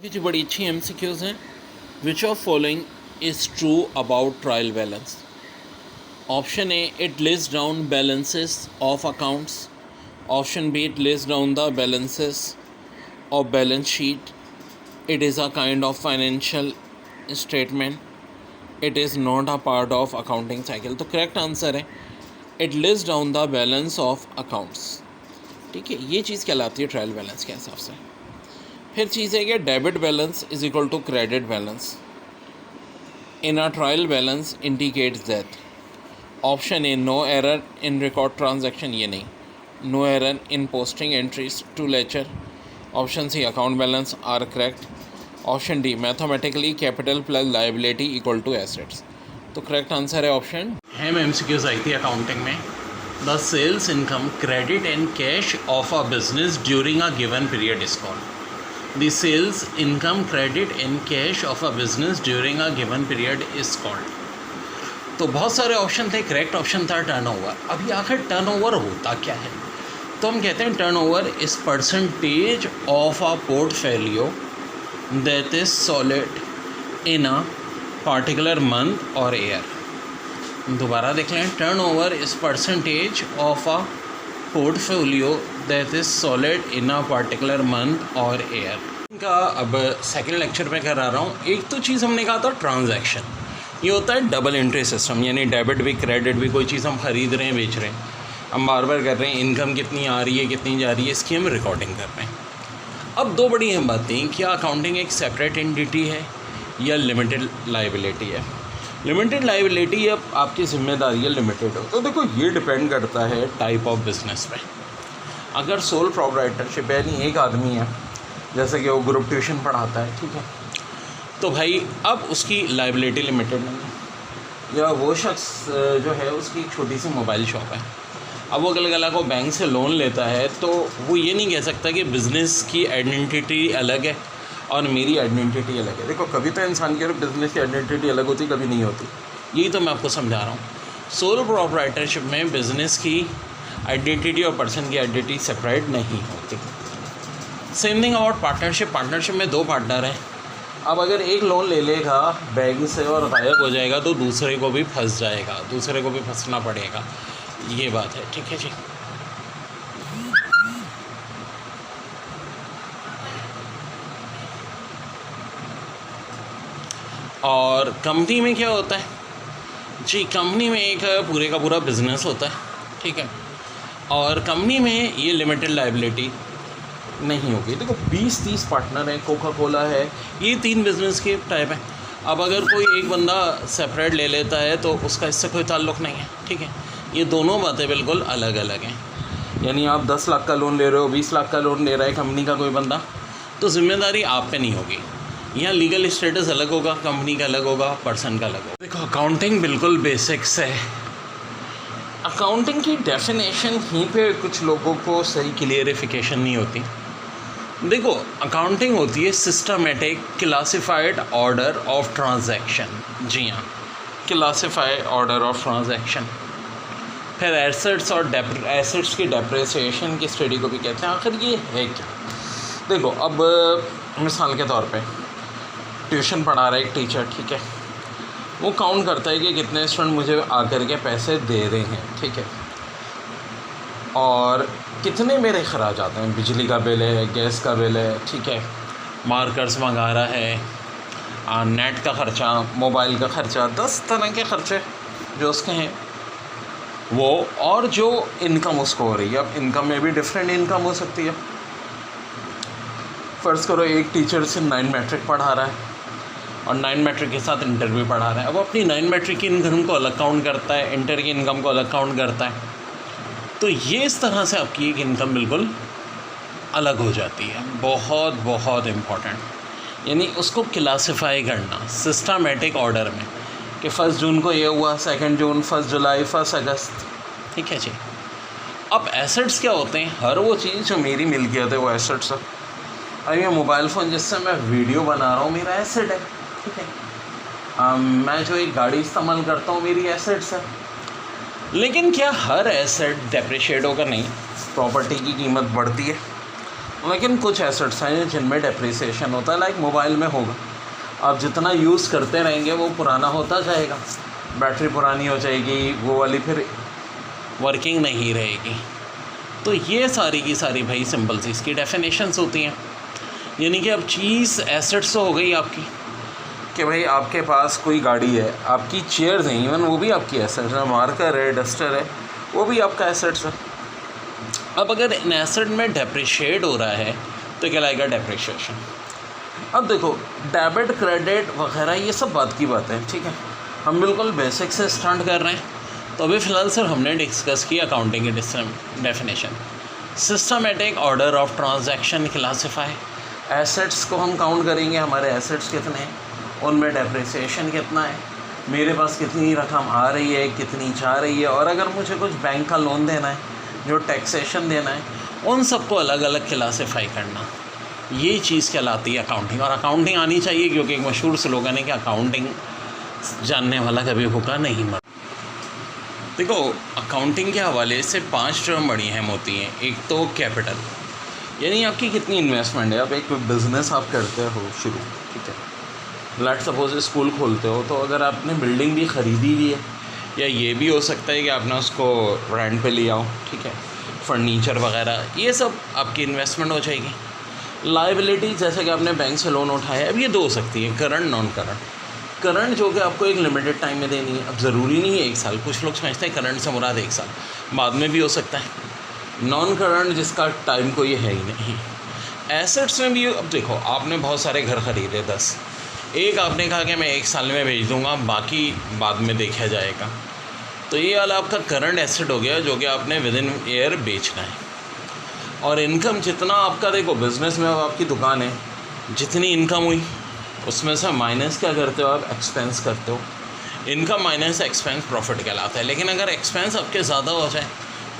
जी बड़ी अच्छी MCQs हैं. Which of following is true about trial balance? Option A, it lists down balances of accounts. Option B, it lists down the balances of balance sheet. It is a kind of financial statement. It is not a part of accounting cycle. तो correct answer है it lists down the balance of accounts. ठीक है, ये चीज़ कहलाती है trial balance के हिसाब से. फिर चीज़ है कि debit balance is equal to credit balance. In a trial balance indicates that. Option A, no error in record transaction, ये नहीं. No error in posting entries to ledger. Option C, account balance are correct. Option D, mathematically capital plus liability equal to assets. तो correct answer है option. हम MCQs आई थी accounting में. The sales income, credit and cash of a business during a given period is called. The sales income, credit and cash of a business during a given period is called. तो बहुत सारे option थे. Correct option था turnover. अभी आखिर turnover होता क्या है? तो हम कहते हैं turnover is percentage of a portfolio that is solid in a particular month और ईयर. दोबारा देख लें. Turnover is percentage of a portfolio that is solid in a particular month और ईयर. इनका अब सेकंड लेक्चर में करा रहा हूँ. एक तो चीज़ हमने कहा था ट्रांजैक्शन. ये होता है डबल एंट्री सिस्टम, यानी डेबिट भी क्रेडिट भी. कोई चीज़ हम ख़रीद रहे हैं, बेच रहे हैं, हम बार बार कर रहे हैं. इनकम कितनी आ रही है, कितनी जा रही है, इसकी हम रिकॉर्डिंग कर रहे हैं. अब दो बड़ी अहम बातें, क्या अकाउंटिंग एक सेपरेट एंटिटी है या लिमिटेड लाइबिलिटी है. लिमिटेड लाइबिलिटी अब आपकी जिम्मेदारी है लिमिटेड हो. तो देखो ये डिपेंड करता है टाइप ऑफ बिजनेस पे. अगर सोल प्रोप्राइटरशिप है, यानी एक आदमी है, जैसे कि वो ग्रुप ट्यूशन पढ़ाता है, ठीक है, तो भाई अब उसकी लाइबिलिटी लिमिटेड नहीं है. या वो शख्स जो है उसकी एक छोटी सी मोबाइल शॉप है, अब वो अगल को बैंक से लोन लेता है, तो वो ये नहीं कह सकता कि बिज़नेस की आइडेंटिटी अलग है और मेरी आइडेंटिटी अलग है. देखो कभी तो इंसान की और बिज़नेस की आइडेंटिटी अलग होती, कभी नहीं होती. यही तो मैं आपको समझा रहा हूँ. सोल प्रोप्राइटरशिप में बिज़नेस की आइडेंटिटी और पर्सन की आइडेंटिटी सेपरेट नहीं होती. Same thing about partnership. Partnership में दो पार्टनर हैं. अब अगर एक लोन ले लेगा बैंक से और गायब हो जाएगा तो दूसरे को भी फंस जाएगा, दूसरे को भी फंसना पड़ेगा. ये बात है. ठीक है जी. और कंपनी में क्या होता है जी? कंपनी में एक पूरे का पूरा बिजनेस होता है, ठीक है, और कंपनी में ये लिमिटेड लाइबिलिटी नहीं होगी. देखो 20-30 पार्टनर हैं, कोका कोला है, ये 3 बिजनेस के टाइप हैं. अब अगर कोई एक बंदा सेपरेट ले लेता है तो उसका इससे कोई ताल्लुक़ नहीं है, ठीक है. ये दोनों बातें बिल्कुल अलग अलग हैं. यानी आप 10 लाख का लोन ले रहे हो, 20 लाख का लोन ले रहा है कंपनी का कोई बंदा, तो जिम्मेदारी आप पे नहीं होगी. यहाँ लीगल स्टेटस अलग होगा, कंपनी का अलग होगा, पर्सन का अलग होगा. देखो अकाउंटिंग बिल्कुल बेसिक्स है. अकाउंटिंग की डेफिनेशन ही पे कुछ लोगों को सही क्लियरिफिकेशन नहीं होती. देखो अकाउंटिंग होती है systematic classified order of transaction. जी हाँ, क्लासिफाइड ऑर्डर ऑफ ट्रांजैक्शन. फिर एसेट्स और एसेट्स की डेप्रिसिएशन की स्टडी को भी कहते हैं. आखिर ये है क्या? देखो अब मिसाल के तौर पे ट्यूशन पढ़ा रहा है एक टीचर, ठीक है, वो काउंट करता है कि कितने स्टूडेंट मुझे आकर के पैसे दे रहे हैं, ठीक है, और कितने मेरे खर्च आते हैं. बिजली का बिल है, गैस का बिल है, ठीक है, मार्कर्स मंगा रहा है, नेट का ख़र्चा, मोबाइल का ख़र्चा, 10 तरह के ख़र्चे जो उसके हैं वो, और जो इनकम उसको हो रही है. अब इनकम में भी डिफरेंट इनकम हो सकती है. फ़र्ज़ करो एक टीचर से 9 मैट्रिक पढ़ा रहा है और 9 मैट्रिक के साथ इंटर भी पढ़ा रहा है. अब अपनी 9 मैट्रिक की इनकम को अलग काउंट करता है, इंटर की इनकम को अलग काउंट करता है. तो ये इस तरह से आपकी एक इनकम बिल्कुल अलग हो जाती है. बहुत बहुत इम्पॉर्टेंट. यानी उसको क्लासिफाई करना सिस्टमेटिक ऑर्डर में कि 1 जून को ये हुआ, 2 जून, 1 जुलाई, 1 अगस्त. ठीक है जी. अब एसेट्स क्या होते हैं? हर वो चीज़ जो मेरी मिल्कियत है वो एसेट्स है. अब ये मोबाइल फ़ोन जिससे मैं वीडियो बना रहा हूँ मेरा एसेट है, ठीक है. मैं जो एक गाड़ी इस्तेमाल करता हूँ मेरी एसेट्स है. लेकिन क्या हर एसेट डेप्रिशिएट होकर नहीं, प्रॉपर्टी की कीमत बढ़ती है, लेकिन कुछ एसेट्स हैं जिनमें डेप्रिसिएशन होता है, लाइक मोबाइल में होगा, आप जितना यूज़ करते रहेंगे वो पुराना होता जाएगा, बैटरी पुरानी हो जाएगी, वो वाली फिर वर्किंग नहीं रहेगी। तो ये सारी की सारी भाई सिंपल सी इसकी डेफिनेशंस होती हैं। यानी कि अब चीज़ एसेट्स तो हो गई आपकी कि भाई आपके पास कोई गाड़ी है, आपकी चेयर्स हैं, इवन वो भी आपकी एसेट्स है, मार्कर है, डस्टर है, वो भी आपका एसेट्स है। अब अगर इन एसेट में डेप्रिशिएट हो रहा है तो कहलाएगा डेप्रिशिएशन। अब देखो डेबिट क्रेडिट वगैरह ये सब बात की बात है, ठीक है, हम बिल्कुल बेसिक से स्टार्ट कर रहे हैं। तो अभी फ़िलहाल सर हमने डिस्कस की अकाउंटिंग की definition. Systematic order of transaction classify, assets को हम काउंट करेंगे, हमारे एसेट्स कितने हैं, उनमें डेप्रिसिएशन कितना है, मेरे पास कितनी रकम आ रही है, कितनी जा रही है, और अगर मुझे कुछ बैंक का लोन देना है, जो टैक्सेशन देना है, उन सबको अलग अलग क्लासिफाई करना, ये चीज़ कहलाती है अकाउंटिंग। और अकाउंटिंग आनी चाहिए क्योंकि एक मशहूर स्लोगन है कि अकाउंटिंग जानने वाला कभी भूखा नहीं मरता। देखो अकाउंटिंग के हवाले से 5 टर्म बड़ी अहम होती हैं। एक तो कैपिटल, यानी आपकी कितनी इन्वेस्टमेंट है। आप एक बिज़नेस आप करते हो शुरू, ठीक है, लेट्स सपोज स्कूल खोलते हो, तो अगर आपने बिल्डिंग भी ख़रीदी हुई है, या ये भी हो सकता है कि आपने उसको रेंट पे लिया हो, ठीक है, फर्नीचर वगैरह, ये सब आपकी इन्वेस्टमेंट हो जाएगी। लायबिलिटी जैसे कि आपने बैंक से लोन उठाया, अब ये दो हो सकती है, करंट नॉन करंट। करंट जो कि आपको एक लिमिटेड टाइम में देनी है, अब ज़रूरी नहीं है 1 साल, कुछ लोग समझते हैं करंट से मुराद 1 साल, बाद में भी हो सकता है। नॉन करंट जिसका टाइम कोई है ही नहीं। एसेट्स में भी अब देखो आपने बहुत सारे घर ख़रीदे 10, एक आपने कहा कि मैं 1 साल में भेज दूँगा, बाकी बाद में देखा जाएगा, तो ये वाला आपका करंट एसेट हो गया जो कि आपने विद इन ईयर बेचना है। और इनकम जितना आपका, देखो बिज़नेस में अब आपकी दुकान है, जितनी इनकम हुई उसमें से माइनस क्या करते हो आप, एक्सपेंस करते हो। इनकम माइनस एक्सपेंस प्रॉफिट कहलाता है। लेकिन अगर एक्सपेंस आपके ज़्यादा हो जाए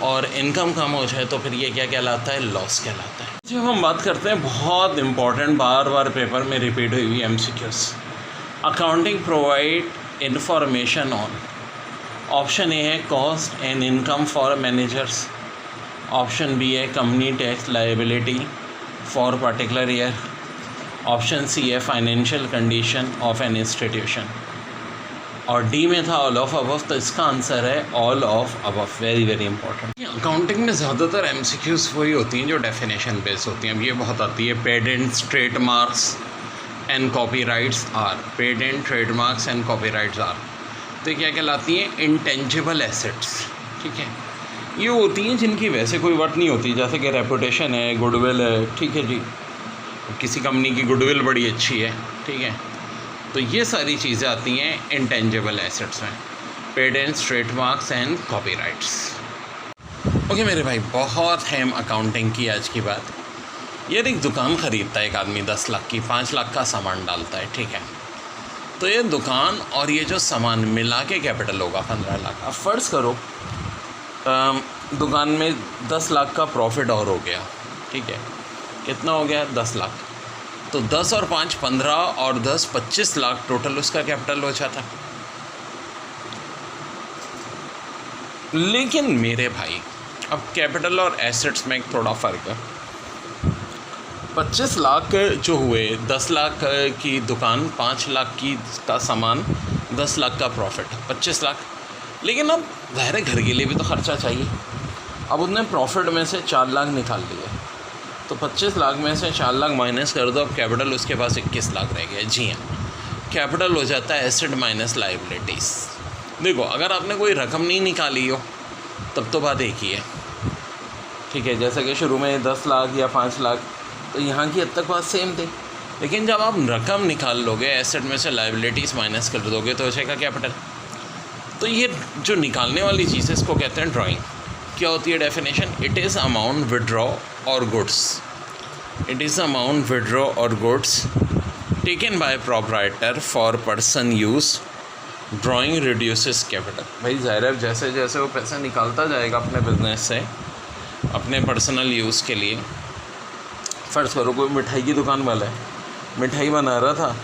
और इनकम कम हो जाए तो फिर ये क्या कहलाता है, लॉस कहलाता है। जब हम बात करते हैं बहुत इंपॉर्टेंट, बार बार पेपर में रिपीट हुई हुई MCQs, accounting provide information on, option A है cost and income for managers, option B है company tax liability for particular year, option C है financial condition of an institution, और डी में था ऑल ऑफ अबव। तो इसका answer है all of above. Very very important. Accounting में ज़्यादातर MCQs वही होती हैं जो डेफिनेशन बेस होती हैं। अब ये बहुत आती है, patents trademarks and copyrights are, patent trademarks and copyrights are, तो क्या कहलाती हैं, इंटेंजिबल एसेट्स, ठीक है। ये होती हैं जिनकी वैसे कोई वर्थ नहीं होती, जैसे कि रेपुटेशन है, गुडविल है, ठीक है जी, किसी कंपनी की गुडविल बड़ी अच्छी है, ठीक है, तो ये सारी चीज़ें आती हैं इंटेंजिबल एसेट्स में, patents trademarks and copyrights. Okay मेरे भाई, बहुत है अकाउंटिंग की आज की बात। ये एक दुकान ख़रीदता है एक आदमी 10 लाख की, 5 लाख का सामान डालता है, ठीक है, तो ये दुकान और ये जो सामान मिला के कैपिटल होगा 15 लाख। अब फ़र्ज़ करो दुकान में 10 लाख का प्रॉफिट और हो गया, ठीक है, कितना हो गया, 10 लाख, तो 10 और 5 15 और 10 25 लाख टोटल उसका कैपिटल हो जाता। लेकिन मेरे भाई अब कैपिटल और एसेट्स में एक थोड़ा फ़र्क है। 25 लाख जो हुए, 10 लाख की दुकान, 5 लाख की का सामान, 10 लाख का प्रॉफिट, 25 लाख। लेकिन अब ज़ाहिर है घर के लिए भी तो ख़र्चा चाहिए। अब उसने प्रॉफिट में से 4 लाख निकाल लिए, तो 25 लाख में से 4 लाख माइनस कर दो, अब कैपिटल उसके पास 21 लाख रह गया। जी हाँ, कैपिटल हो जाता है एसेट माइनस लायबिलिटीज़। देखो अगर आपने कोई रकम नहीं निकाली हो तब तो बात एक ही है, ठीक है, जैसे कि शुरू में 10 लाख या 5 लाख, तो यहाँ की हद तक बात सेम थी। लेकिन जब आप रकम निकाल लोगे, एसेट में से लायबिलिटीज़ माइनस कर दोगे, तो हो जाएगा कैपिटल। तो ये जो निकालने वाली चीज़ है इसको कहते हैं ड्राइंग। क्या होती है definition? It is amount withdraw or goods, it is amount withdraw or goods taken by proprietor for person use, drawing reduces capital. भाई ज़ाहिर है जैसे जैसे वो पैसा निकालता जाएगा अपने बिजनेस से अपने पर्सनल यूज़ के लिए, फ़र्ज़ करो कोई मिठाई की दुकान वाला है, मिठाई बना रहा था,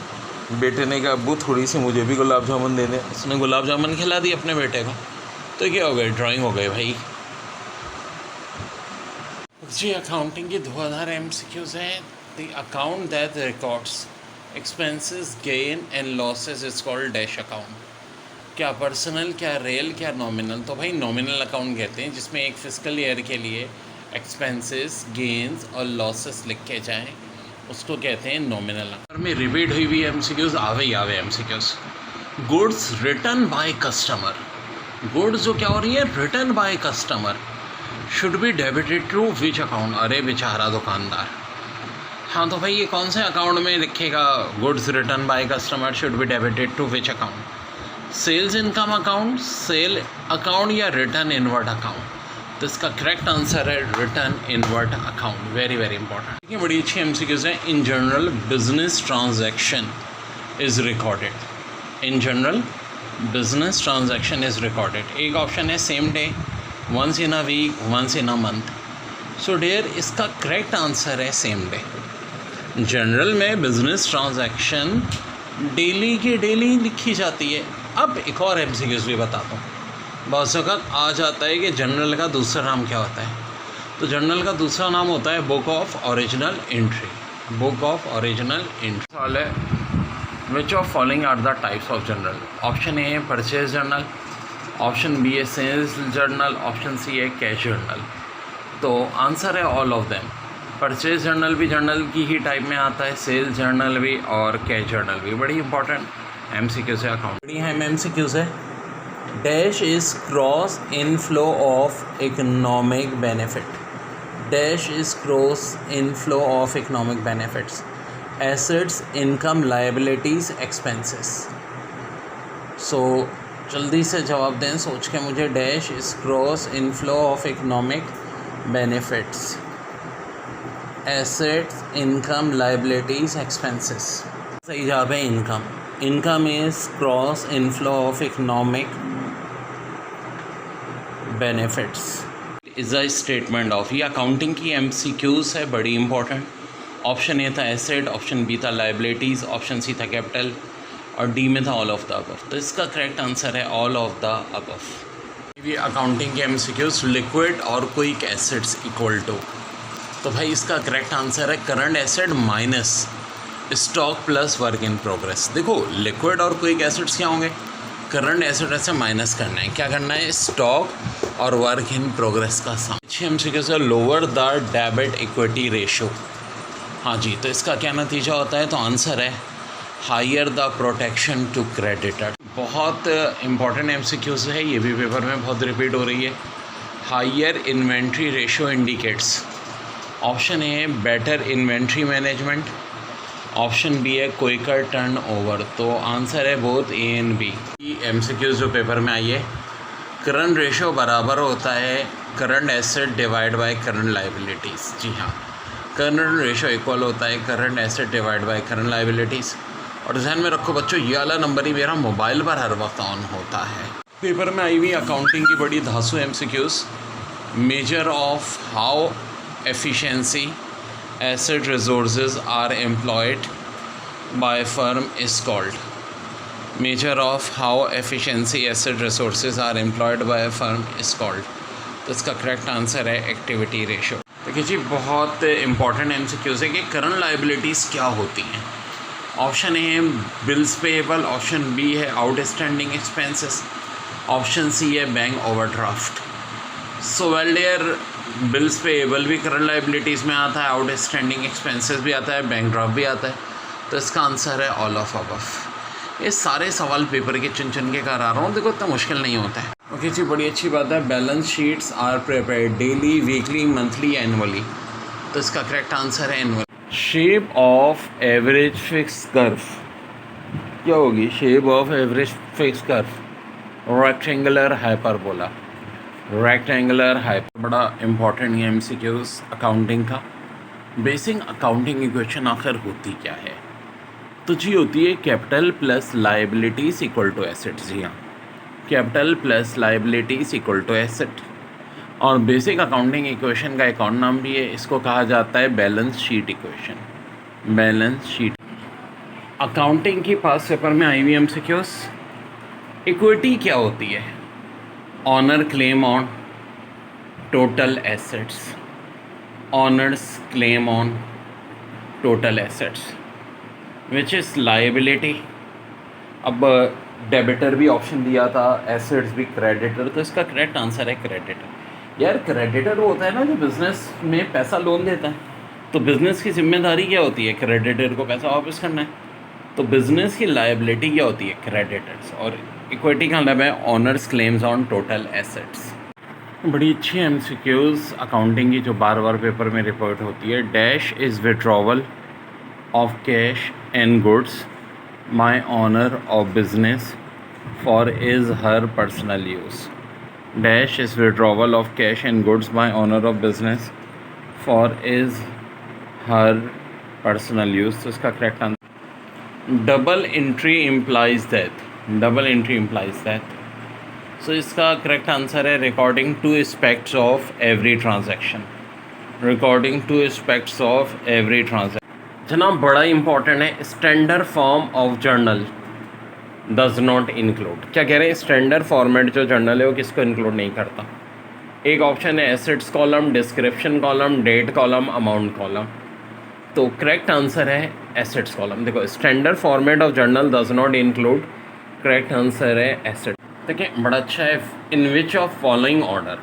बेटे ने कहा अब्बू थोड़ी सी मुझे भी गुलाब जामुन दे दे, उसने गुलाब जामुन खिला दी अपने बेटे को, तो क्या हो गया? ड्राइंग हो गई भाई। जी अकाउंटिंग की 2000 MCQs हैं. The account that records expenses gain and losses is called dash account. क्या पर्सनल, क्या रियल, क्या नॉमिनल? तो भाई नॉमिनल अकाउंट कहते हैं जिसमें एक फिजिकल ईयर के लिए एक्सपेंसेस, गेन्स और लॉसेस लिखे जाएं, उसको कहते हैं नॉमिनल अकाउंट. में रिपीट हुई हुई MCQs आवे MCQs. Goods return by customer. Goods जो क्या हो रही है, return by customer, should be debited to which account? अरे बेचारा दुकानदार. हाँ तो भाई ये कौन से अकाउंट में लिखेगा? Goods return by customer should be debited to which account? Sales income account, sale account या रिटर्न इनवर्ट अकाउंट? तो इसका करेक्ट आंसर है return inward account. Very very important. देखिए बड़ी अच्छी MCQs हैं. In journal business transaction is recorded. In journal business transaction is recorded. एक option है same day, once in a week, once in a month. So dear इसका correct answer है same day. General में business transaction daily की daily लिखी जाती है. अब एक और MCQs भी बताता हूँ. बहुत वक्त आ जाता है कि जनरल का दूसरा नाम क्या होता है. तो जनरल का दूसरा नाम होता है book of original entry. Book of original entry. सवाल है which of following are the types of journal? Option A है परचेज जर्नल, ऑप्शन बी है सेल्स जर्नल, ऑप्शन सी है कैश जर्नल. तो आंसर है all of them. Purchase journal भी journal की ही टाइप में आता है, सेल्स जर्नल भी और कैश जर्नल भी. बड़ी इंपॉर्टेंट MCQs है. अकाउंट बड़ी है MCQs है. Dash is gross inflow of economic benefit. Dash is gross inflow of economic benefits. Assets, income, liabilities, expenses. So जल्दी से जवाब दें सोच के मुझे. Dash is gross inflow of economic benefits. Assets, income, liabilities, expenses. सही जवाब है income. Income is gross inflow of economic benefits. Is a statement of. ये अकाउंटिंग की MCQs है, बड़ी इंपॉर्टेंट. ऑप्शन ए था एसेट, ऑप्शन बी था liabilities, option C था कैपिटल और डी में था ऑल ऑफ द अबव. तो इसका करेक्ट आंसर है ऑल ऑफ द अबव. ये अकाउंटिंग के MCQs. लिक्विड और क्विक एसेट्स इक्वल टू. तो भाई इसका करेक्ट आंसर है current asset minus stock plus work in progress. देखो लिक्विड और क्विक एसेट्स क्या होंगे, करंट एसेट से माइनस करना है. क्या करना है, स्टॉक और वर्क इन प्रोग्रेस का सम. MCQ से lower the debit equity ratio. हाँ जी, तो इसका क्या नतीजा होता है? तो आंसर है higher the protection to creditor. बहुत इंपॉर्टेंट MCQs है, ये भी पेपर में बहुत रिपीट हो रही है. Higher inventory ratio indicates. Option A है better inventory management, option B है क्विकर टर्न ओवर. तो आंसर है both A and B. MCQs जो पेपर में आई है, करंट रेशो बराबर होता है current asset divide by current liabilities. जी हाँ, करंट रेशो इक्वल होता है current asset divide by current liabilities. और ध्यान में रखो बच्चों, ये वाला नंबर ही मेरा मोबाइल पर हर वक्त ऑन होता है. पेपर में आई हुई अकाउंटिंग की बड़ी धांसू MCQs. Measure of how efficiency asset resources are employed by firm is called. Measure of how efficiency asset resources are employed by a firm is called. तो इसका करेक्ट आंसर है एक्टिविटी रेशो. देखिए जी बहुत important MCQs है कि current liabilities क्या होती हैं. ऑप्शन ए है बिल्स पेएबल, ऑप्शन बी है आउटस्टैंडिंग एक्सपेंसेस, ऑप्शन सी है bank overdraft. So well dear, bills payable भी करंट लाइबिलिटीज़ में आता है, आउटस्टैंडिंग एक्सपेंसेस भी आता है, बैंक ड्राफ्ट भी आता है. तो इसका आंसर है ऑल ऑफ अबव. ये सारे सवाल पेपर के चुन चुन के करा रहा हूँ, देखो इतना मुश्किल नहीं होता है. ओके जी, बड़ी अच्छी बात है. Balance sheets are prepared daily, weekly, monthly, annually. तो इसका करेक्ट आंसर है annual. Shape of average fix curve क्या होगी? Shape of average fix curve rectangular hyperbola. Rectangular hyper बड़ा इंपॉर्टेंट है MCQs अकाउंटिंग का. बेसिक अकाउंटिंग इक्वेशन आखिर होती क्या है? तो जी होती है capital plus liabilities equal to asset. जी हाँ, capital plus liabilities equal to asset. और बेसिक अकाउंटिंग इक्वेशन का एक और नाम भी है, इसको कहा जाता है balance sheet equation. Balance sheet accounting की पास पेपर में आई हुई MCQs. इक्विटी क्या होती है? Owner claim on total assets. Owners claim on total assets which is liability. अब डेबिटर भी ऑप्शन दिया था, एसेट्स भी क्रेडिटर, तो इसका करेक्ट आंसर है क्रेडिटर। यार क्रेडिटर वो होता है ना जो बिज़नेस में पैसा लोन देता है, तो बिज़नेस की जिम्मेदारी क्या होती है? क्रेडिटर को पैसा वापस करना है। तो बिज़नेस की लायबिलिटी क्या होती है? क्रेडिटर्स। और इक्विटी का मतलब है honours claims on total assets. बड़ी अच्छी एमसीक्यूज़ अकाउंटिंग की जो बार बार पेपर में रिपोर्ट होती है। Dash is withdrawal of cash and goods my owner of business for is her personal use. Dash is withdrawal of cash and goods my owner of business for is her personal use. तो इसका correct answer double entry implies that. Double entry implies that. So इसका correct answer है recording two aspects of every transaction. Recording two aspects of every transaction. जनाब बड़ा important है, standard form of journal does not include. क्या कह रहे हैं? Standard format जो जर्नल है वो किसको इंक्लूड नहीं करता? एक ऑप्शन है assets column, description column, date column, amount column. तो करेक्ट आंसर है एसेट्स कॉलम। देखो standard format of journal does not include, correct answer है एसेट। देखिए बड़ा अच्छा है, in which of following order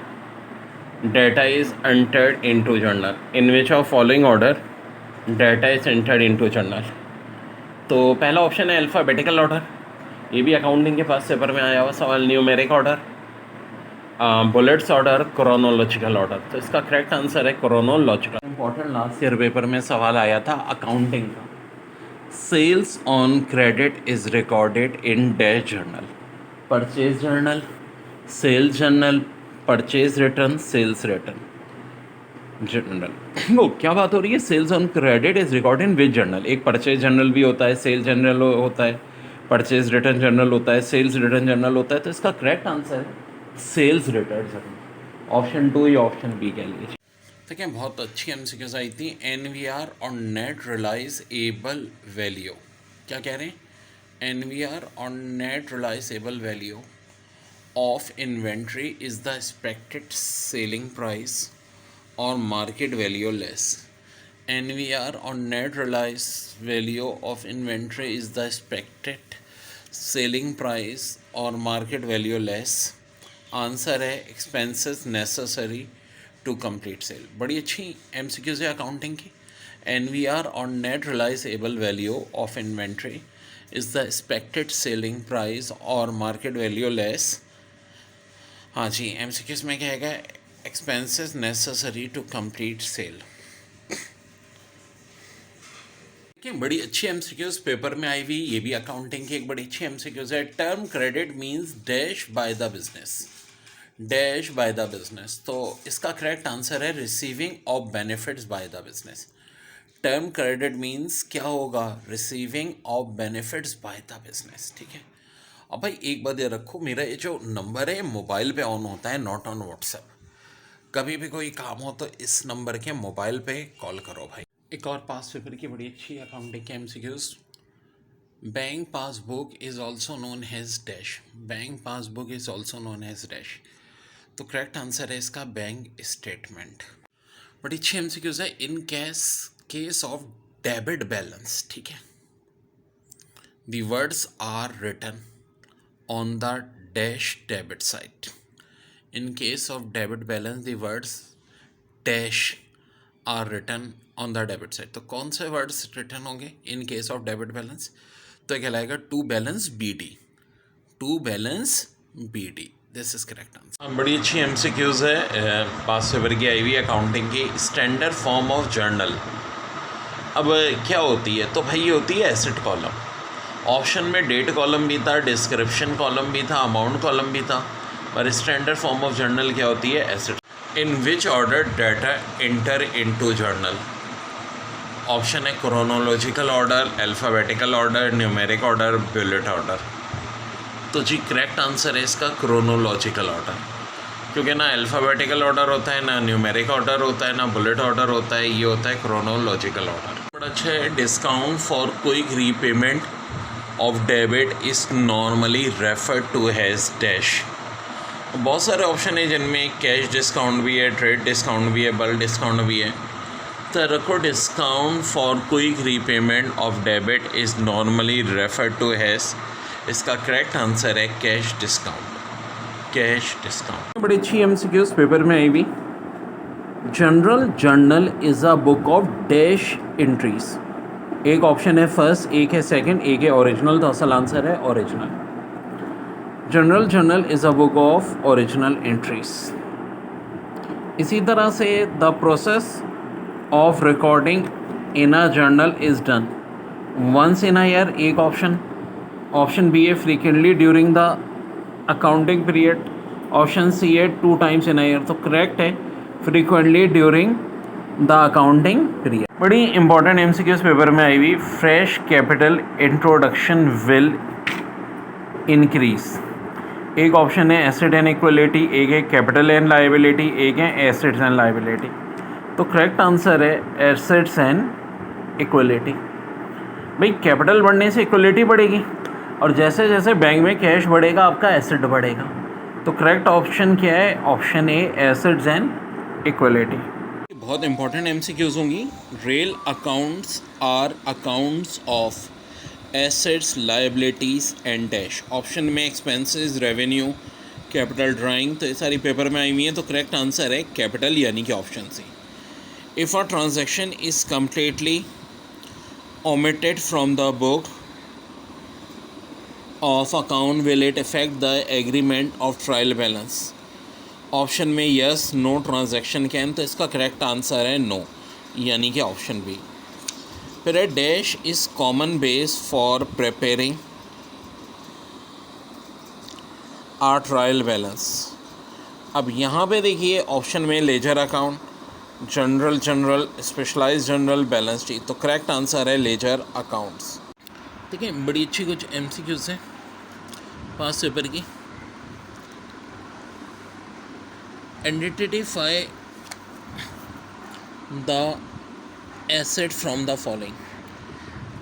data is entered into journal. In which of following order data is entered into journal. तो पहला option है alphabetical order, ये भी अकाउंटिंग के पास पेपर में आया हुआ सवाल। Numeric order, bullets order, chronological order. तो इसका करेक्ट आंसर है chronological. Important last year paper में सवाल आया था अकाउंटिंग का। Sales on credit is recorded in dash journal. Purchase journal, sales journal, purchase return, sales return journal. वो क्या बात हो रही है? Sales on credit is record in which journal? एक परचेज जर्नल भी होता है, सेल्स जर्नल होता है, परचेज रिटर्न जर्नल होता है, सेल्स रिटर्न जर्नल होता है। तो इसका करेक्ट आंसर है सेल्स रिटर्न जर्नल। ऑप्शन 2 या ऑप्शन बी कह लीजिए। देखिए बहुत अच्छी एमसीक्यूज आई थी। NVR on net realisable value. क्या कह रहे हैं? NVR on net realizable value of inventory is the expected selling price or market value less. NVR on net realized value of inventory is the expected selling price or market value less. Answer है expenses necessary to complete sale। बड़ी अच्छी MCQs है accounting की। NVR on net realizable value of inventory is the expected selling price और market value less। हाँ जी, MCQs में क्या है? expenses necessary to complete sale। देखिए बड़ी अच्छी MCQs पेपर में आई हुई, ये भी अकाउंटिंग की एक बड़ी अच्छी MCQs है। Term credit means dash by the business. Dash by the business. तो इसका करेक्ट आंसर है receiving of benefits by the business. Term credit means क्या होगा? Receiving of benefits by the business. ठीक है। अब भाई एक बात ये रखो, मेरा ये जो नंबर है मोबाइल पे ऑन होता है, नॉट ऑन व्हाट्सएप। कभी भी कोई काम हो तो इस नंबर के मोबाइल पे कॉल करो भाई। एक और पास पेपर की बड़ी अच्छी अकाउंटिंग के MCQs। Bank passbook is also known as dash. Bank passbook is also known as dash. तो करेक्ट आंसर है इसका बैंक स्टेटमेंट। बड़ी अच्छी MCQs है। In case of debit balance, ठीक है, the words are written on the dash debit side. In case of debit balance the words dash are written on the debit side। तो कौन से words return होंगे in case of debit balance? तो कहलाएगा to balance BD। To balance BD। This is correct answer. बड़ी अच्छी MCQs है पास paper की आई हुई अकाउंटिंग की। स्टैंडर्ड फॉर्म ऑफ जर्नल अब क्या होती है? तो भाई ये होती है एसेट कॉलम। ऑप्शन में डेट कॉलम भी था, डिस्क्रिप्शन कॉलम भी था, अमाउंट कॉलम भी था, पर स्टैंडर्ड फॉर्म ऑफ जर्नल क्या होती है? Asset. In which order data enter into journal? Option है chronological order, alphabetical order, numeric order, bullet order. तो जी करेक्ट आंसर है इसका क्रोनोलॉजिकल ऑर्डर, क्योंकि ना अल्फ़ाबेटिकल ऑर्डर होता है, ना न्यूमेरिक ऑर्डर होता है, ना बुलेट ऑर्डर होता है, ये होता है क्रोनोलॉजिकल ऑर्डर। बड़ा अच्छा है। Discount for quick repayment of debit is normally refer to as dash. बहुत सारे ऑप्शन है जिनमें कैश डिस्काउंट भी है, ट्रेड डिस्काउंट भी है, बल्क डिस्काउंट भी है। The record discount for quick repayment of debit is normally referred to as, इसका करेक्ट आंसर है कैश डिस्काउंट। कैश डिस्काउंट बड़ी अच्छी एमसीक्यूज पेपर में आई हुई। General journal is a book of dash entries. एक ऑप्शन है फर्स्ट, एक है सेकंड, एक है ओरिजिनल, तो असल आंसर है original. General journal is a book of original entries. इसी तरह से the process of recording in a journal is done once in a year, एक ऑप्शन। ऑप्शन बी है frequently during the accounting period. Option C है 2 times in a year. तो correct है frequently during the accounting period. बड़ी important MCQs paper में आई हुई। Fresh capital introduction will increase. एक ऑप्शन है एसेट एंड इक्वलिटी, एक है कैपिटल एंड लायबिलिटी, एक है एसेट्स एंड लायबिलिटी। तो करेक्ट आंसर है एसेट्स एंड इक्वलिटी। भाई कैपिटल बढ़ने से इक्वलिटी बढ़ेगी और जैसे जैसे बैंक में कैश बढ़ेगा आपका एसेट बढ़ेगा। तो करेक्ट ऑप्शन क्या है? Option A assets and equality. बहुत इंपॉर्टेंट एमसीक्यूज होंगी। Real accounts are accounts of assets liabilities and dash. Option में एक्सपेंसेस, रेवेन्यू, कैपिटल ड्राइंग, तो ये सारी पेपर में आई हुई हैं। तो करेक्ट आंसर है कैपिटल यानी कि option C. If a transaction is completely omitted from the book of account will it affect the agreement of trial balance? Option में यस, नो, ट्रांजैक्शन कैन, तो इसका करेक्ट आंसर है no यानी कि option B. फिर है dash is common base for preparing a trial balance. अब यहाँ पे देखिए ऑप्शन में ledger account, journal, specialized journal, balance sheet. तो करेक्ट आंसर है लेजर अकाउंट्स। ठीक है, बड़ी अच्छी कुछ एमसीक्यूज हैं पास पेपर की। Identify the asset from the following.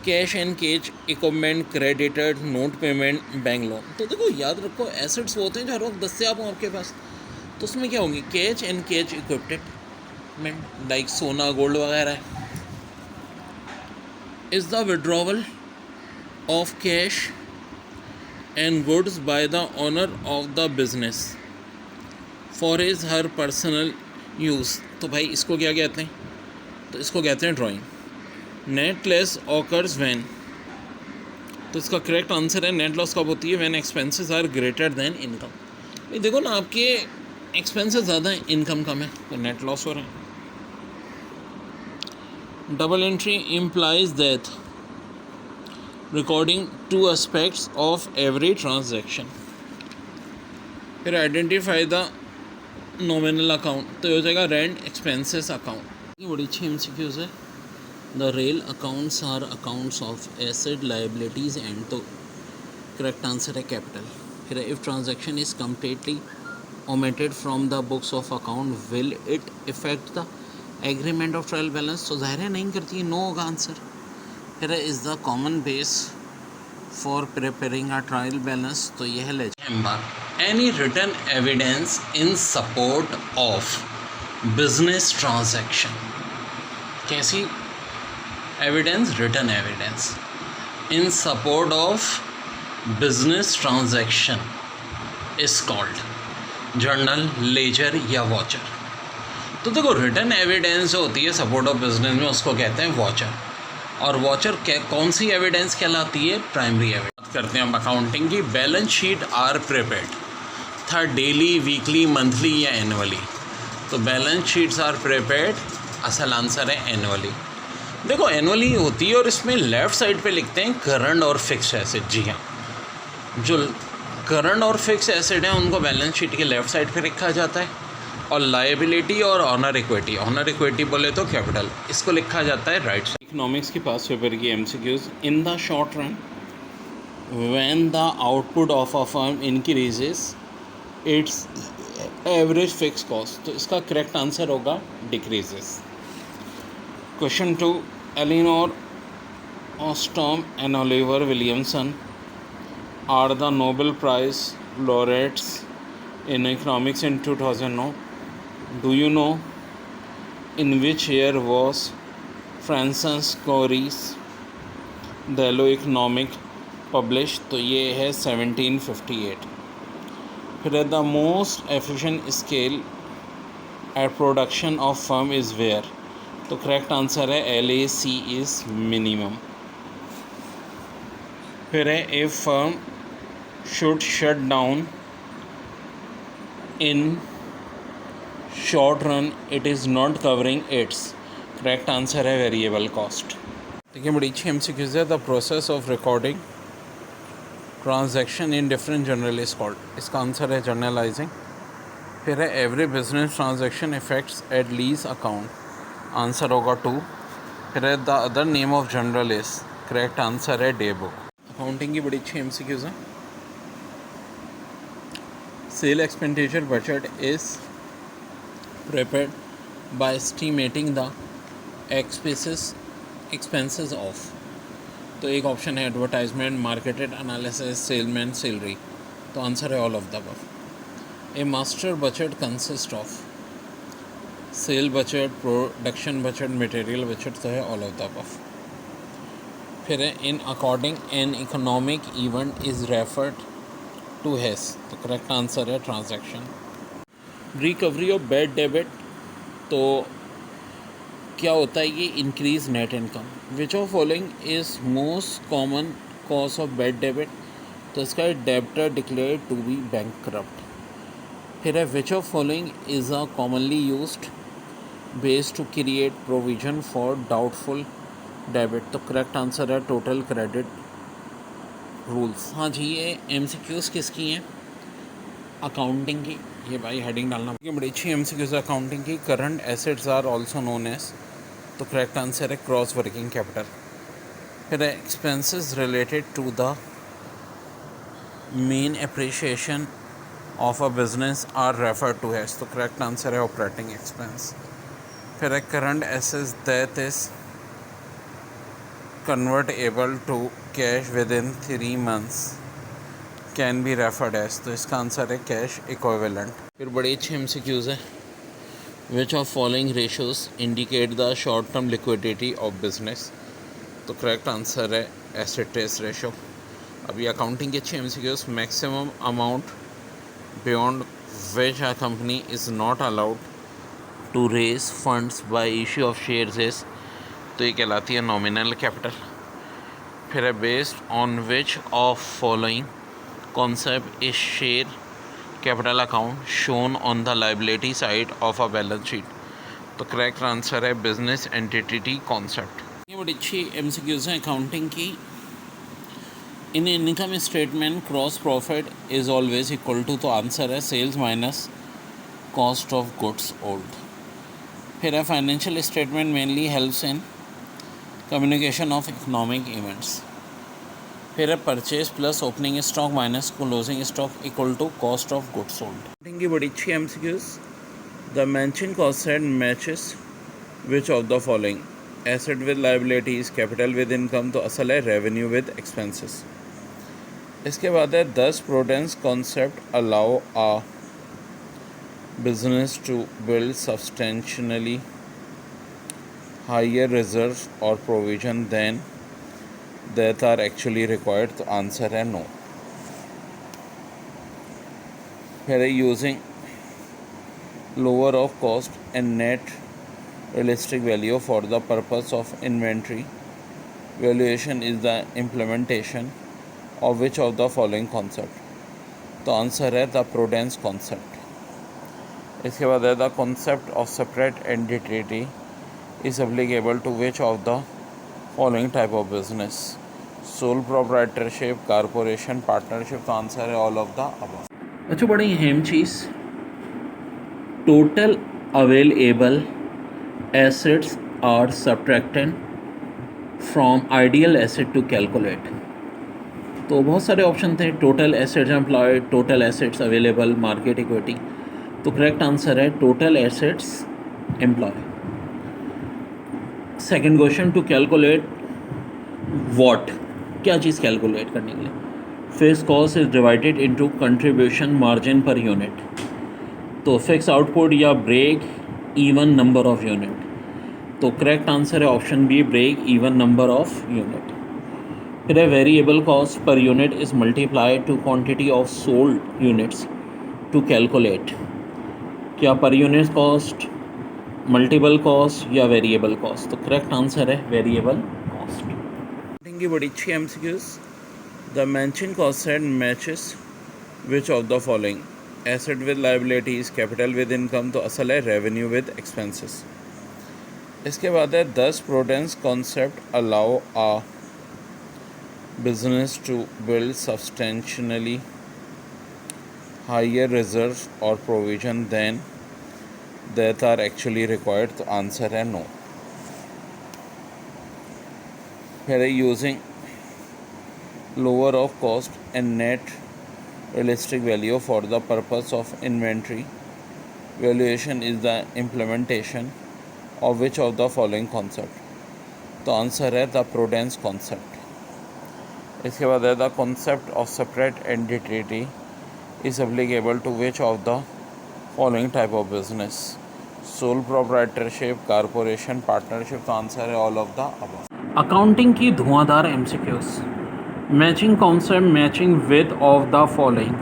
Cash and cage equipment, credited, note payment, bank loan. तो देखो याद रखो एसेट्स वो होते हैं जो हर वक्त दस्तियाब हों आपके पास। तो उसमें क्या होंगी? Cash and cage equipment like सोना, गोल्ड वगैरह। Is the withdrawal of cash and goods by the owner of the business for his her personal use. तो भाई इसको क्या कहते हैं? तो इसको कहते हैं drawing. Net loss occurs when, तो इसका करेक्ट आंसर है नेट लॉस कब होती है? When expenses are greater than income. भाई देखो ना आपके एक्सपेंसेस ज़्यादा हैं, इनकम कम है, तो नेट लॉस हो रहा है। Double entry implies that recording 2 aspects of every transaction. फिर आइडेंटिफाई द नॉमिनल अकाउंट, तो ये हो जाएगा रेंट एक्सपेंसेस अकाउंट। ये बड़ी अच्छी एमसीक्यूज है। The real accounts are accounts of asset liabilities and, तो करेक्ट आंसर है कैपिटल। फिर if transaction is completely omitted from the books of account will it affect the agreement of trial balance? तो ज़ाहिर है नहीं करती है, नो होगा आंसर। फिर is the common base for preparing a trial balance, तो यह है ledger. Any written evidence in support of business transaction. कैसी evidence? Written evidence in support of business transaction is called journal, ledger या voucher. तो देखो written evidence जो होती है सपोर्ट ऑफ बिजनेस में उसको कहते हैं वॉचर। और वॉचर कौन सी एविडेंस कहलाती है? Primary evidence. बात करते हैं हम अकाउंटिंग की। बैलेंस शीट आर प्रिपेयर्ड था डेली, वीकली, मंथली या एनुअली। तो बैलेंस शीट्स आर प्रिपेयर्ड, असल आंसर है एनुअली। देखो एनुअली होती है और इसमें लेफ़्ट साइड पे लिखते हैं करंट और फिक्स्ड एसेट। जी हाँ, जो करंट और फिक्स एसेट हैं उनको बैलेंस शीट के लेफ़्ट साइड पे लिखा जाता है, और लायबिलिटी और ऑनर इक्विटी बोले तो कैपिटल, इसको लिखा जाता है राइट साइड। इकोनॉमिक्स की पास पेपर की MCQs. In the short run when the output of a firm increases its average fix cost, तो इसका करेक्ट आंसर होगा decreases. Question 2, Elinor Ostrom and Oliver Williamson are the Nobel Prize laureates in economics in 2009. Do you know in which year was Francis कोरीज tableau economic publish, तो ये है 1758। फिर the most efficient scale at production of firm is where, तो correct answer है LAC is minimum. फिर है a firm should shut down in short run it is not covering its, correct answer है variable cost. देखिए बड़ी अच्छी MCQs है। The process of recording transaction in different journal is called, इसका answer है journalising. फिर है every business transaction affects at least account, answer होगा 2। फिर है the other name of journal is, correct answer है डे बुक। अकाउंटिंग की बड़ी अच्छी MCQs हैं। Sale expenditure budget is prepared by estimating the expenses of, तो एक ऑप्शन है advertisement, marketed analysis, salesman, salary, तो आंसर है all of the above. A master budget consist of sale budget, production budget, material budget, तो है all of the above. फिर है in according an economic event is referred to as, तो correct answer है transaction. Recovery of bad debit, तो क्या होता है ये increase net income. Which of following is most common cause of bad debit, तो इसका debtor declare to be bankrupt. फिर है which of following is a commonly used base to create provision for doubtful debit, तो correct answer है total credit rules. हाँ जी, ये MCQs किसकी हैं? अकाउंटिंग की। ये भाई हेडिंग डालना, ये बड़ी अच्छी MCQs अकाउंटिंग की। Current assets are also known as, तो करेक्ट आंसर है क्रॉस वर्किंग कैपिटल। फिर expenses related to the main appreciation of a business are refer to as, तो करेक्ट आंसर है ऑपरेटिंग एक्सपेंस। फिर current assets that is convertible to cash with in 3 months can be referred as, तो इसका answer है cash equivalent. फिर बड़ी अच्छी MCQs है। Which of following ratios indicate the short term liquidity of business, तो correct answer है asset test ratio. अभी अकाउंटिंग की अच्छी MCQs। Maximum amount beyond which a company is not allowed to raise funds by issue of shares is, तो ये कहलाती है nominal capital. फिर है based on which of following concept is share capital account shown on the liability side of a balance sheet, तो correct answer है business entity concept. ये बड़ी अच्छी MCQs हैं अकाउंटिंग की। In income statement gross profit is always equal to, तो answer है sales minus cost of goods old. फिर है financial statement mainly helps in communication of economic events. फिर है purchase plus opening stock minus closing stock equal to cost of goods sold. की बड़ी अच्छी MCQs। The mention concept matches which of the following, asset with liabilities, capital with income, तो असल है revenue with expenses. इसके बाद है 10 prudence concept allow a business to build substantially higher reserve और provision than that are actually required, तो answer है no. फिर using lower of cost and net realistic value for the purpose of inventory valuation is the implementation of which of the following concept, तो answer है the prudence concept. इसके बाद है the concept of separate entity is applicable to which of the following type of business, sole proprietorship, corporation, partnership, तो answer है all of the above. अच्छा बड़ी अहम चीज़, total available assets are subtracted from ideal asset to calculate, तो बहुत सारे option थे, total assets employed, total assets available, market equity, तो करेक्ट आंसर है total assets employ. Second question, to calculate what, क्या चीज़ कैलकुलेट करने के लिए, fix cost is divided into contribution margin per unit, तो फिक्स आउटपुट या break even number of unit, तो करेक्ट आंसर है option B, break even number of unit. फिर है variable cost per unit is multiplied to quantity of sold units to calculate. क्या per unit cost, multiple cost या variable cost? तो correct answer है variable cost. की बड़ी अच्छी MCQs. The matching cost set matches which of the following? Asset with liabilities, capital with income, तो असल है रेवेन्यू विद एक्सपेंसेस। इसके बाद है 10 prudence concept allow a business to build substantially higher reserve और provision than that are actually required, तो answer है no. फिर using lower of cost and net realistic value for the purpose of inventory valuation is the implementation of which of the following concept? तो answer है the prudence concept. इसके बाद है the concept of separate entity is applicable to which of the following type of business? Sole proprietorship, corporation, partnership, तो answer है all of the above. Accounting की धुआंधार MCQs. Matching concept, matching with of the following?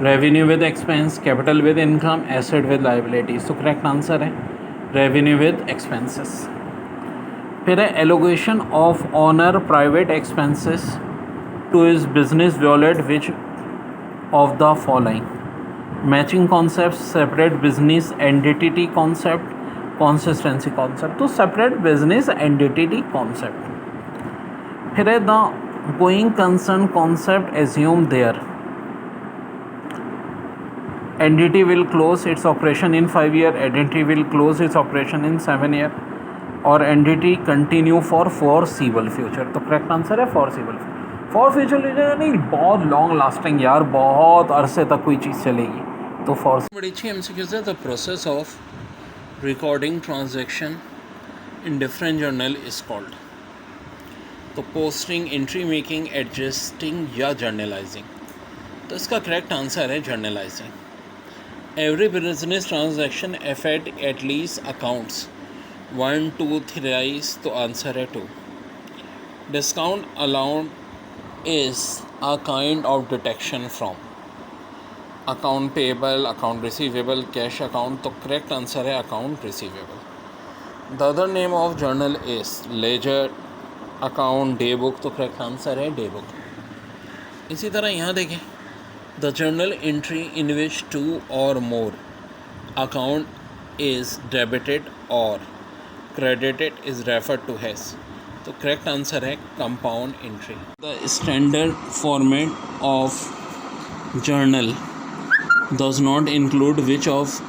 Revenue with expense, capital with income, asset with liabilities, तो correct answer है revenue with expenses. फिर है allocation of owner private expenses to is business wallet which of the following? Matching concept, separate business entity concept, consistency concept, तो separate business entity concept. फिर है the going concern concept assume their entity will close its operation in 5 years, entity will close its operation in 7 years, और entity continue for foreseeable future, तो correct answer है foreseeable future यानी बहुत long lasting यार, बहुत अरसे तक कोई चीज़ चलेगी, तो बड़ी अच्छी एमसीक्यूज है। The process of recording transaction in different journal is called? तो पोस्टिंग, एंट्री मेकिंग, एडजस्टिंग या जर्नलाइजिंग? तो इसका करेक्ट आंसर है journalizing. Every business transaction affect at least accounts 1, 2, 3, तो आंसर है 2। Discount allowed is a kind of deduction from? Account payable, account receivable, cash account, तो correct answer है account receivable. The other name of journal is ledger, account, day book, तो correct answer है day book. इसी तरह यहाँ देखें, the journal entry in which 2 और more account is debited और credited is refer to as, तो करेक्ट आंसर है compound entry. The standard format of journal does not include which of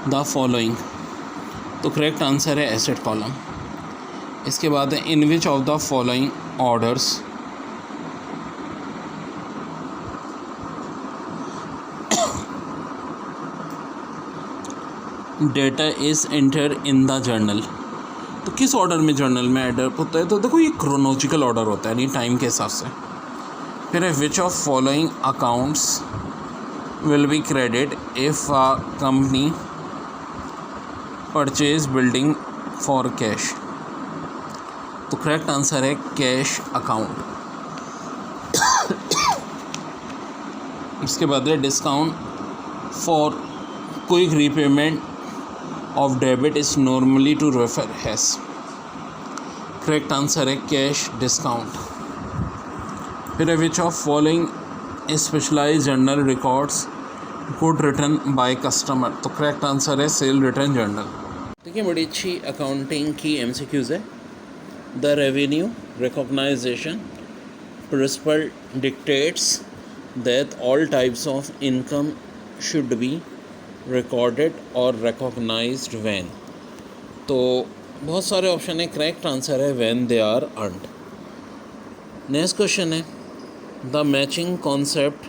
the following? तो correct answer है asset column. इसके बाद है in which of the following orders data is enter in the journal? तो किस order में journal में enter होता है? तो देखो ये क्रोनोलॉजिकल ऑर्डर होता है, यानी टाइम के हिसाब से। फिर है which of following accounts will be credit if a company purchase building for cash? तो करेक्ट आंसर है कैश अकाउंट। इसके बाद है discount for quick repayment of debit is normally to refer as? Correct answer है cash discount. फिर which of following specialized journal records good return by customer? तो correct answer है sale return journal. देखिए बड़ी अच्छी अकाउंटिंग की MCQs है। The revenue recognition principle dictates that all types of income should be recorded or recognized when? तो बहुत सारे ऑप्शन है, करेक्ट आंसर है when they are earned। Next question है the matching concept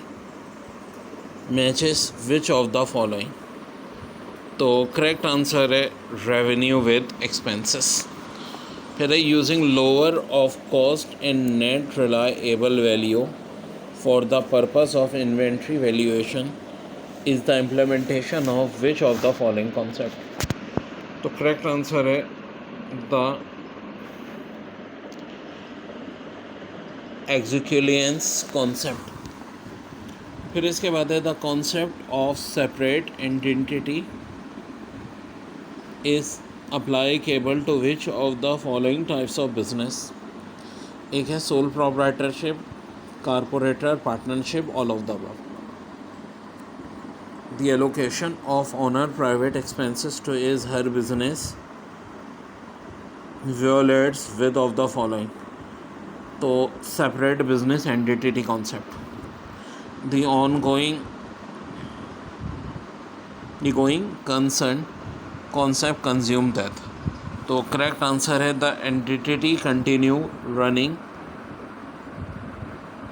matches which of the following? तो correct answer है revenue with expenses. फिर है using lower of cost and net reliable value for the purpose of inventory valuation is the implementation of which of the following concept? तो correct answer है the एक्जिक्यूलियंस concept. फिर इसके बाद है the concept of separate identity is applicable to which of the following types of business. एक है sole proprietorship, corporator, partnership, all of the above. The allocation of owner private expenses to is her business violates with of the following। तो separate business entity concept, the going concern concept consume that. तो correct answer है the entity continue running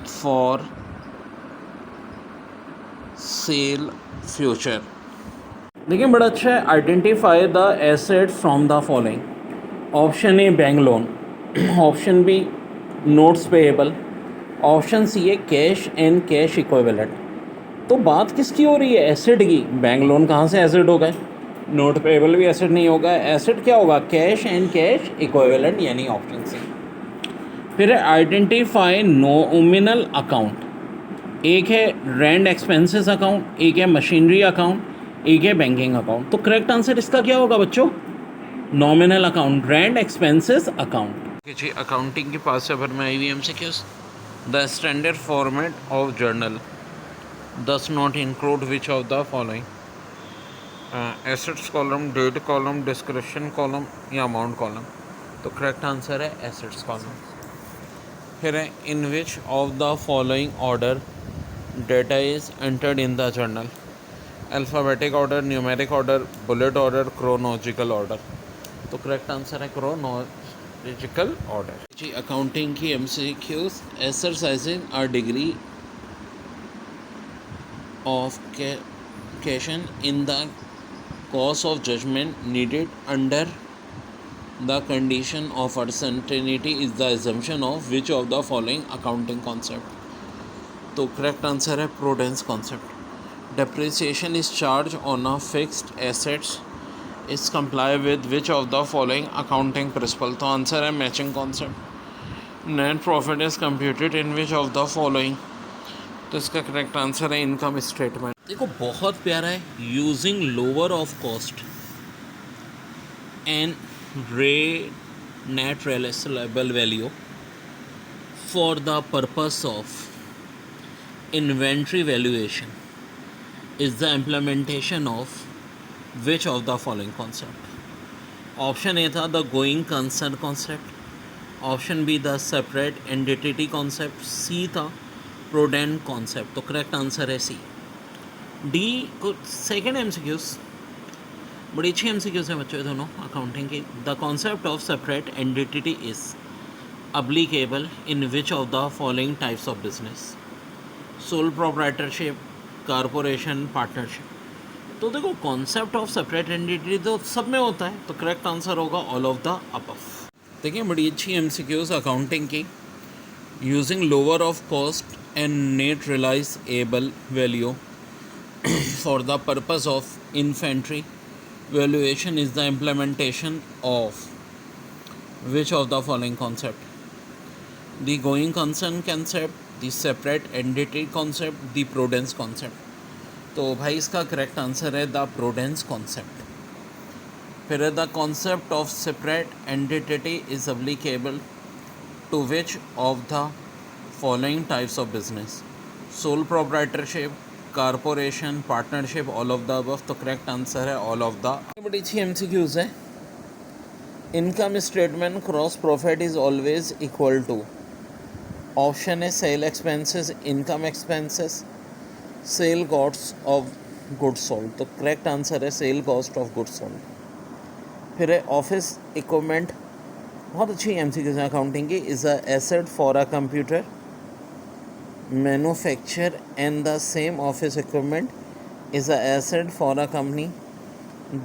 for sale future. देखिए बड़ा अच्छा है, identify the asset from the following. Option A bank loan, option B notes payable, option C है cash and cash equivalent. तो बात किसकी हो रही है? एसेट की। बैंक लोन कहाँ से एसेट होगा? नोट पेएबल भी एसेट नहीं होगा। एसेट क्या होगा? कैश एंड कैश इक्विवेलेंट, यानी ऑप्शन सी। फिर है आइडेंटिफाई नॉमिनल अकाउंट। एक है रेंट एक्सपेंसेस अकाउंट, एक है मशीनरी अकाउंट, एक है बैंकिंग अकाउंट। तो करेक्ट आंसर इसका क्या होगा बच्चों? Nominal account, rent expenses account. जी अकाउंटिंग के पास से भर में आई हुई MCQs। The standard format of journal does not include which of the following? Assets column, date column, description column या अमाउंट कॉलम। तो करेक्ट आंसर है एसेट्स कॉलम। फिर है in which of the following order data is entered in the journal? Alphabetic order, numeric order, bullet order, chronological order. तो correct answer है chronological order. जी accounting की MCQs, exercising a degree of caution in the cause of judgment needed under the condition of uncertainty is the assumption of which of the following accounting concept? तो correct answer है prudence concept. Depreciation is charge on a fixed assets is comply with which of the following accounting principle? तो answer है matching concept. Net profit is computed in which of the following? तो इसका correct answer है income statement. देखो बहुत प्यारा है, using lower of cost and रे net realisable value for the purpose of inventory valuation is the implementation of which of the following concept? Option A था the going concern concept, option B the separate entity concept, C था prudent concept. तो correct answer है C. डी को second MCQs बड़ी अच्छी MCQs है बच्चों दोनों अकाउंटिंग की। The concept of separate entity is applicable in which of the following types of business? Sole proprietorship, corporation, partnership. तो देखो कॉन्सेप्ट ऑफ सेपरेट एंटिटी तो सब में होता है, तो करेक्ट आंसर होगा ऑल ऑफ द अबव। देखिए बड़ी अच्छी MCQs अकाउंटिंग की, using lower of cost and net realizable value for the purpose of inventory valuation is the implementation of which of the following concept? The going concern concept, the separate entity concept, the prudence concept। तो भाई इसका correct answer है the prudence concept. फिर the concept of separate entity is applicable to which of the following types of business? Sole proprietorship, corporation, partnership, all of the above. तो correct answer है all of the. बड़ी अच्छी MCQs है। Income statement gross profit is always equal to? Option है sale expenses, income expenses, sale cost of goods sold. तो correct answer है sale cost of goods sold. फिर है office equipment, बहुत अच्छी MCQs है अकाउंटिंग की। Is a asset for a computer manufacture and the same office equipment is an asset for a company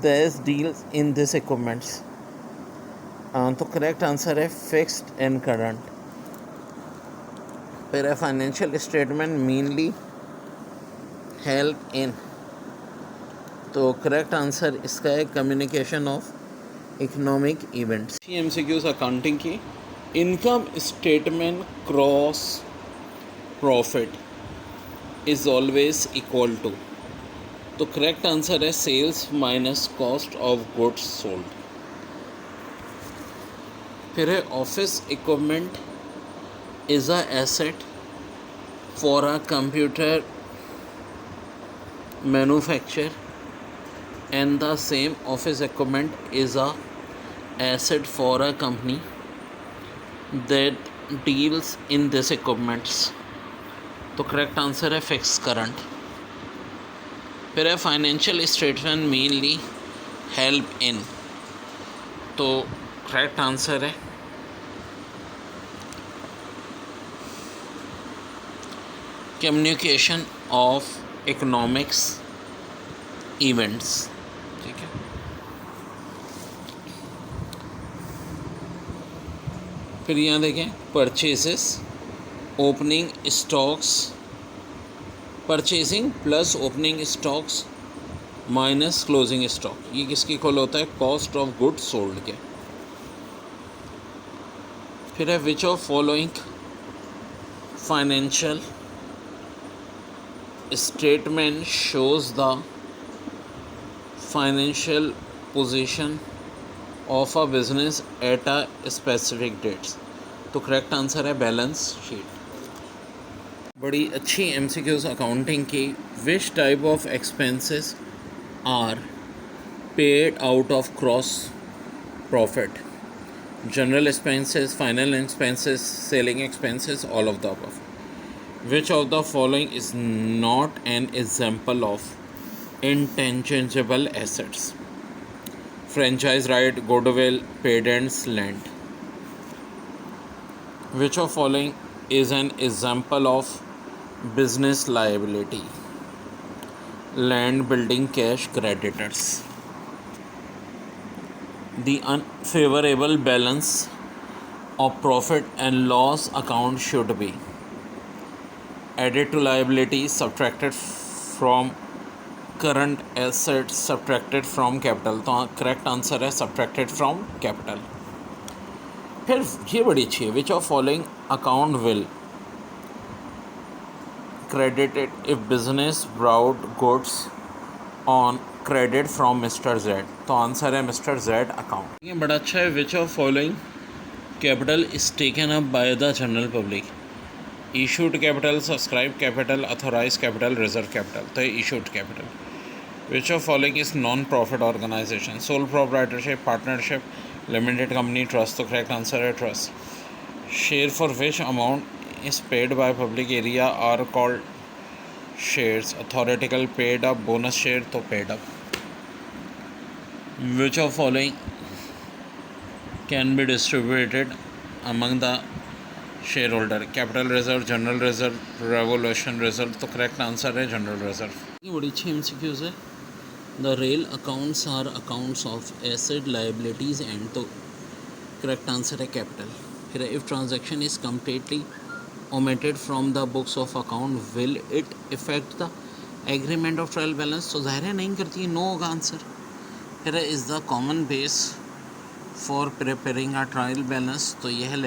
that deals in this equipments। तो correct answer है fixed and current. फिर है financial statement mainly help in. तो correct answer इसका है communication of economic events. MCQs accounting की, income statement gross profit is always equal to, तो correct answer है sales minus cost of goods sold. फिर है office equipment is a asset for a computer manufacture and the same office equipment is a asset for a company that deals in this equipments, तो correct answer है fix current. फिर है financial statement mainly help in, तो correct answer है communication of economics events. ठीक है, फिर यहाँ देखें purchases opening stocks, purchasing plus opening stocks minus closing stock, ये किसकी इक्वल होता है कॉस्ट ऑफ गुड्स सोल्ड के। फिर है which of following financial statement shows the financial position of a business at a specific dates, तो correct answer है balance sheet. बड़ी अच्छी एमसीक्यूज अकाउंटिंग की, which type of expenses are paid out of gross profit, general expenses, final expenses, selling expenses, all of the above. Which of the following is not an example of intangible assets, franchise right, goodwill, patents, land. Which of following is an example of business liability, land, building, cash, creditors. The unfavorable balance of profit and loss account should be added to liability, subtracted from current asset, subtracted from capital, तो correct answer है subtracted from capital. फिर ये बड़ी अच्छी है, which of following account will credited if business brought goods on credit from mister Z, तो answer है mister Z account. ये बड़ा अच्छा है, which of following capital is taken up by the general public, issued capital, subscribe capital, authorise capital, reserve capital, तो issued capital. Which of following is non profit organisation, sole proprietorship, partnership, limited company, trust, तो correct answer है trust. Share for which amount is paid by public area are called shares, authoritical, paid up, bonus share, तो paid up. Which of following can be distributed among the share holder, capital reserve, general reserve, revolution reserve, तो correct answer है general reserve. ये बड़ी अच्छी MCQs है। The real accounts are accounts of asset, liabilities and, तो correct answer है capital. फिर if transaction is completely omitted from the books of account will it effect the agreement of trial balance, तो ज़ाहिर है नहीं करती है, नो होगा आंसर। फिर is the common base for preparing a trial balance, तो यह है